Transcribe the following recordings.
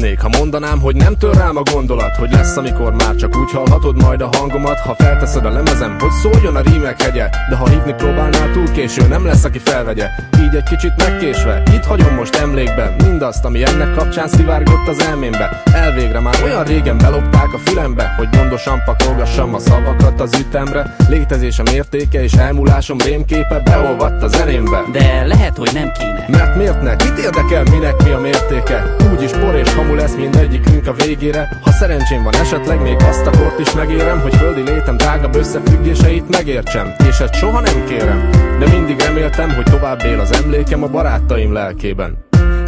hazudnék, ha mondanám, hogy nem tör rám a gondolat, hogy lesz, amikor már csak úgy hallhatod majd a hangomat. Ha felteszed a lemezem, hogy szóljon a rímek hegye, de ha hívni próbálnál, túl késő, nem lesz, aki felvegye. Így egy kicsit megkésve, itt hagyom most emlékben mindazt, ami ennek kapcsán szivárgott az elmémbe. Elvégre már olyan régen belopták a fülembe, hogy gondosan pakolgassam a szavakat az ütemre. Létezésem értéke és elmúlásom rémképe beolvadt a zenémbe. De lehet, hogy nem kéne. Mert miért ne? Kit érdekel, minek mi a mértéke? Úgyis por és hamu lesz mindegyikünk a végére. Ha szerencsém van, esetleg még azt a kort is megérem, hogy földi létem drágabb összefüggéseit megértsem. És ezt soha nem kérem, de mindig reméltem, hogy tovább él az emlékem a barátaim lelkében.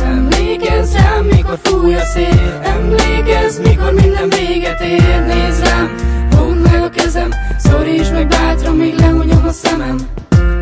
Emlékezz rám, mikor fúj a szél, emlékezz, mikor minden véget ér. Nézd rám, fogd meg a kezem, szorítsd meg bátran, míg lehunyom a szemem.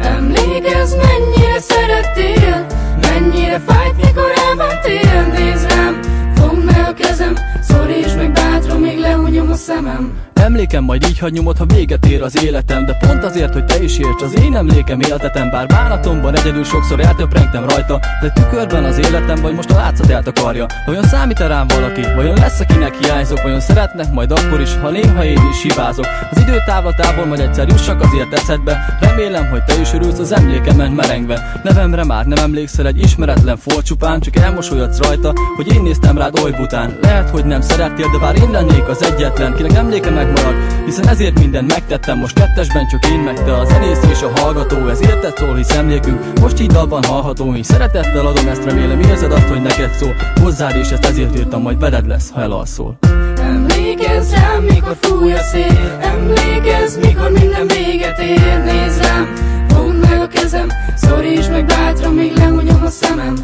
Emlékezz, mennyire szerettél, mennyire fájt, mikor elmentél. Nézd rám, fogd meg a kezem, szorítsd meg bátran, míg lehunyom a szemem. Emlékem majd így hagy nyomod, ha véget ér az életem, de pont azért, hogy te is érts, az én emlékem éltetem. Bár bánatomban egyedül sokszor eltöprengtem rajta, de tükörben az életem vagy most a látszat eltakarja. Vajon számít-e rám valaki? Vajon lesz, akinek hiányzok? Vajon szeretnek majd akkor is, ha néha én is hibázok? Az időtávlatából majd egyszer jussak azért eszedbe. Remélem, hogy te is örülsz az emlékemen merengve. Nevemre már nem emlékszel, egy ismeretlen folcsupán, csak elmosolyodsz rajta, hogy én néztem rád oly bután. Lehet, hogy nem szerettél, de bár én lennék az egyetlen, kinek emléke megmarad, hiszen ezért mindent megtettem. Most kettesben csak én meg te, a zenész és a hallgató. Ez érted szól, hisz emlékünk most így dalban hallható. Így szeretettel adom, ezt remélem érzed azt, hogy neked szól. Hozzád és ezt ezért írtam, majd veled lesz, ha elalszol. Emlékezz rám, mikor fúj a szél, emlékezz, mikor minden véget ér. Nézd rám, fogd meg a kezem, szorítsd meg bátran, míg lehunyom a szemem.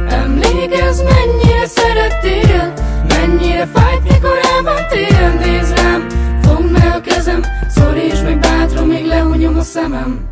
Emlékezz, mennyire szerettél, mennyire fájt, mikor elmentél. Nézd rám, fogd meg a kezem, szorítsd meg bátran, míg lehunyom a szemem.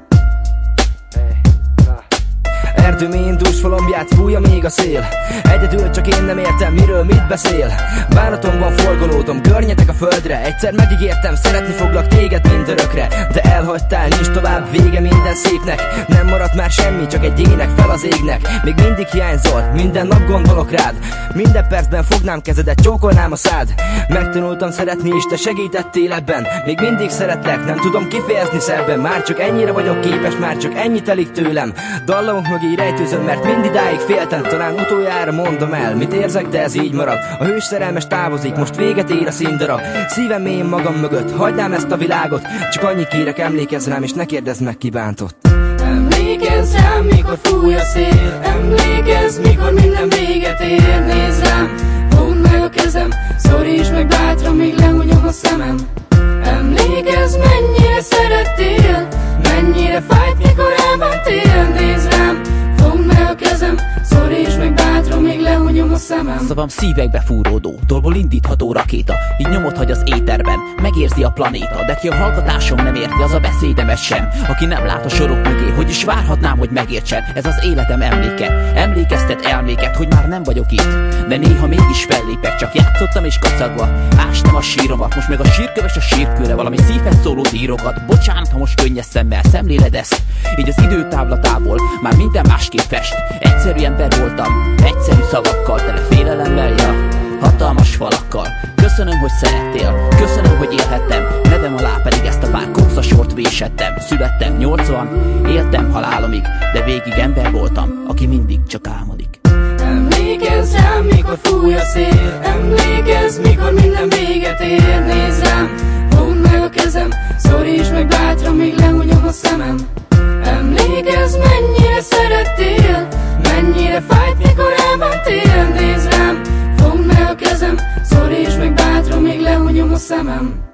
Erdőmény dúsfalombját fújja még a szél, egyedül csak én nem értem, miről mit beszél. Bánatomban forgolódom, görnyetek a földre. Egyszer megígértem, szeretni foglak téged mindörökre, de elhagytál, nincs tovább vége minden szépnek. Nem maradt már semmi, csak egy ének fel az égnek. Még mindig hiányzol, minden nap gondolok rád. Minden percben fognám kezedet, csókolnám a szád. Megtanultam szeretni és te segítettél ebben. Még mindig szeretlek, nem tudom kifejezni szebben. Már csak ennyire vagyok képes, már csak ennyi telik tőlem. Dallamok mögé rejtőzöm, mert mindidáig féltem. Talán utoljára mondom el, mit érzek, de ez így marad. A hős szerelmes távozik, most véget ér a színdarab. Szívem mélyén magam mögött, hagynám ezt a világot. Csak annyit kérek, emlékezz rám, és ne kérdezz meg, ki bántott. Emlékezz rám, mikor fúj a szél, emlékezz, mikor minden véget ér. Nézd rám, fogd meg a kezem, szorítsd meg bátran, míg lehunyom a szemem. Emlékezz, mennyire szerettél, mennyire fájt, mikor elmentél. Nézd rám, fogd meg a kezem, szorítsd meg bátran, míg lehunyom a szemem. Szavam szívekbe fúródó, dolgból indítható rakéta. Így nyomot hagy az éterben, megérzi a planéta. De ki a hallgatásom nem érti, az a beszédemet sem. Aki nem lát a sorok mögé, hogy is várhatnám, hogy megértsen. Ez az életem emléke, emlékeztet elméket, hogy már nem vagyok itt. De néha mégis fellépek, csak játszottam és kacagva ástam a síromat, most meg a sírköves a sírkőre. Valami szívhez szóló dírokat, bocsánat, ha most könnyes szemmel szemléled ezt. Így az időtávlatából már minden másképp fest. Egyszerű ember voltam, egyszerű szavakkal, tele félelemmel, ja, hatalmas falakkal. Köszönöm, hogy szerettél, köszönöm, hogy élhettem. Nevem alá pedig ezt a pár kopszasort vésettem. Születtem 80, éltem halálomig, de végig ember voltam, aki mindig csak álmodik. Emlékezz rám, mikor fúj a szél, emlékezz, mikor minden véget ér. Nézd rám, fogd meg a kezem, szorítsd meg bátran, míg lehunyom a szemem. Emlékezz, mennyire szerettél, mennyire fájt, mikor elmentél. Nézd rám, fogd meg a kezem, szorítsd meg bátran, míg lehunyom a szemem.